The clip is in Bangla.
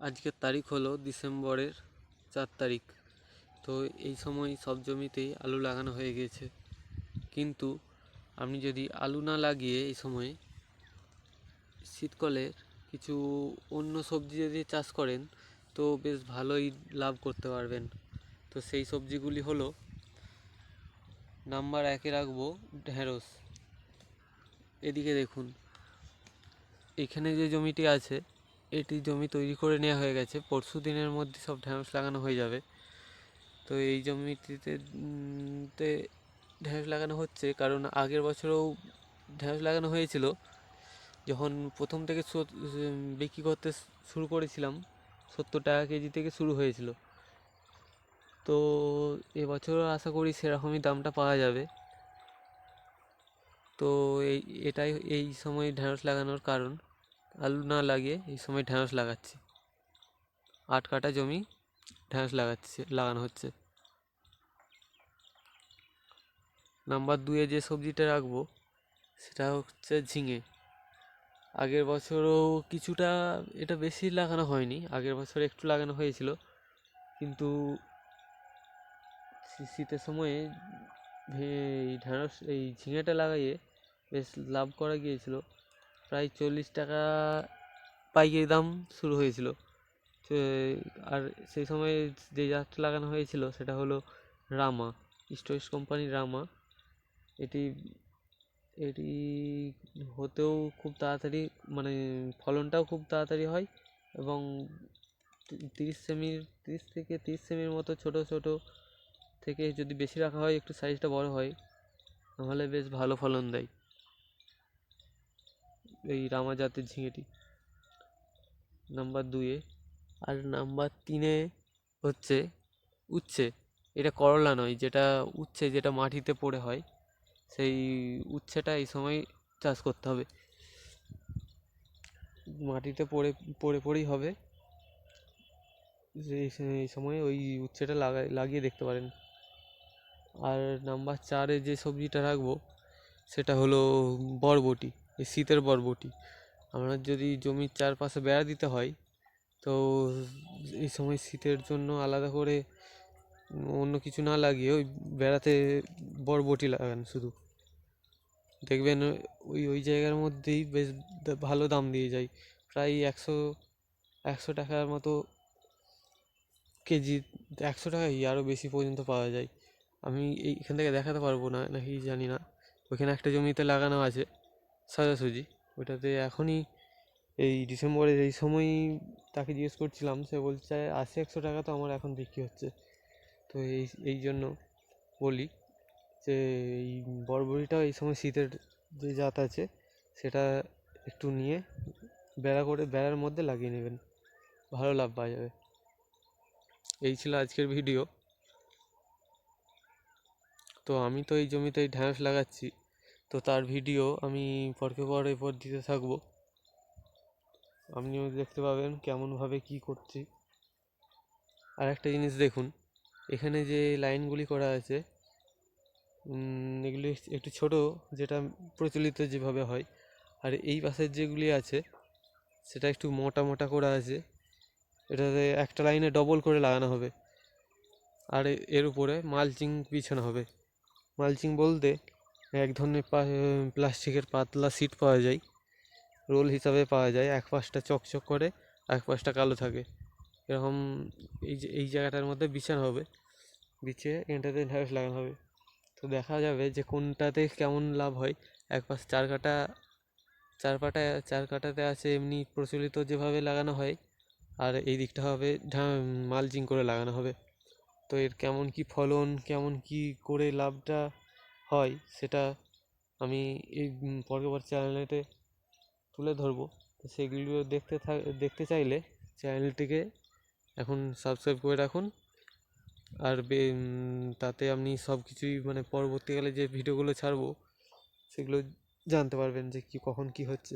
আজকের তারিখ হলো ডিসেম্বরের 4 তারিখ। তো এই সময় সব জমিতেই আলু লাগানো হয়ে গেছে, কিন্তু আপনি যদি আলু না লাগিয়ে এই সময় শীতকালের কিছু অন্য সবজি যদি চাষ করেন তো বেশ ভালোই লাভ করতে পারবেন। তো সেই সবজিগুলি হলো, নাম্বার 1-এ রাখবো ঢেঁড়স। এদিকে দেখুন, এখানে যে জমিটি আছে এটি জমি তৈরি করে নেওয়া হয়ে গেছে, পরশু দিনের মধ্যে সব ঢেঁড়স লাগানো হয়ে যাবে। তো এই জমিটিতে ঢেঁড়স লাগানো হচ্ছে, কারণ আগের বছরেও ঢেঁড়স লাগানো হয়েছিল। যখন প্রথম থেকে বিক্রি করতে শুরু করেছিলাম 70 টাকা কেজি থেকে শুরু হয়েছিল। তো এবছরও আশা করি সেরকমই দামটা পাওয়া যাবে। তো এটাই এই সময় ঢেঁড়স লাগানোর কারণ। আলু না লাগিয়ে এই সময় ঢেঁড়স লাগাচ্ছি। 8 কাঠা জমি ঢেঁড়স লাগানো হচ্ছে। নাম্বার 2-এ যে সবজিটা রাখবো সেটা হচ্ছে ঝিঙে। আগের বছরও কিছুটা, এটা বেশি লাগানো হয়নি, আগের বছর একটু লাগানো হয়েছিল, কিন্তু শীতের সময়ে এই ঝিঙেটা লাগাইয়ে বেশ লাভ করা গিয়েছিল। প্রায় 40 টাকা পাইকারি দাম শুরু হয়েছিল। আর সেই সময় যে জাতটা লাগানো হয়েছিল সেটা হলো রামা, স্টোরেজ কোম্পানির রামা। এটি এটি হতেও খুব তাড়াতাড়ি, মানে ফলনটাও খুব তাড়াতাড়ি হয়, এবং 30 থেকে 30 সেমির মতো ছোট ছোট থেকে যদি বেশি রাখা হয় একটু সাইজটা বড় হয়, নাহলে বেশ ভালো ফলন দেয় এই রামা জাতের ঝিঙেটি। নাম্বার 2-এ। আর নাম্বার 3-এ হচ্ছে উচ্ছে। এটা করলা নয়, যেটা উচ্ছে যেটা মাটিতে পড়ে হয়, সেই উচ্ছেটা এই সময় চাষ করতে হবে। মাটিতে পড়েই হবে, এই সময় ওই উচ্ছেটা লাগিয়ে দেখতে পারেন। আর নাম্বার 4-এ যে সবজিটা রাখবো সেটা হলো বরবটি, এই শীতের বরবটি। আপনার যদি জমির চারপাশে বেড়া দিতে হয় তো এই সময় শীতের জন্য আলাদা করে অন্য কিছু না লাগিয়ে ওই বেড়াতে বরবটি লাগান শুধু, দেখবেন ওই জায়গার মধ্যেই বেশ ভালো দাম দিয়ে যায়। প্রায় 100 টাকার মতো কেজি, 100 টাকাই আরও বেশি পর্যন্ত পাওয়া যায়। আমি এইখান থেকে দেখাতে পারবো না নাকি জানি না, ওইখানে একটা জমিতে লাগানো আছে সোজাসুজি। ওইটাতে এখনই এই ডিসেম্বরের এই সময়ই তাকে জিজ্ঞেস করছিলাম, সে বলছে 80-100 টাকা তো আমার এখন বিক্রি হচ্ছে। তো এই জন্য বলি যে এই বরবটিটাও এই সময় শীতের যে জাত আছে সেটা একটু নিয়ে বেড়ার মধ্যে লাগিয়ে নেবেন, ভালো লাভ পাওয়া যাবে। এই ছিল আজকের ভিডিও। তো আমি তো এই জমিতেই ঢ্যাঁড়স লাগাচ্ছি, তো তার ভিডিও আমি পর দিতে থাকবো, আপনিও দেখতে পাবেন কেমনভাবে কি করছি। আর একটা জিনিস দেখুন, এখানে যে লাইনগুলি করা আছে এগুলি একটু ছোট, যেটা প্রচলিত যেভাবে হয়। আর এই পাশের যেগুলি আছে সেটা একটু মোটা মোটা করা আছে, এটাতে একটা লাইনে ডবল করে লাগানো হবে। আর এর উপরে মালচিং বিছানো হবে। মালচিং বলতে এক ধরনের প্লাস্টিকের পাতলা সিট পাওয়া যায়, রোল হিসাবে পাওয়া যায়, এক পাশটা চকচক করে এক পাশটা কালো থাকে, এরকম এই জায়গাটার মধ্যে বিছানো হবে, বিছিয়ে এটাতে ঢ্যাঁড়স লাগানো হবে। তো দেখা যাবে যে কোনটাতে কেমন লাভ হয়। এক পাশ চার কাটাতে আছে এমনি প্রচলিত যেভাবে লাগানো হয়, আর এই দিকটা হবে মালচিং করে লাগানো হবে। তো এর কেমন কি ফলন, কেমন কি করে লাভটা হয় সেটা আমি এই পরবর্তী চ্যানেলেতে তুলে ধরবো। তো সেগুলো দেখতে চাইলে চ্যানেলটিকে এখন সাবস্ক্রাইব করে রাখুন। আর তাতে আপনি সব কিছুই, মানে পরবর্তীকালে যে ভিডিওগুলো ছাড়বো সেগুলো জানতে পারবেন যে কখন কি হচ্ছে।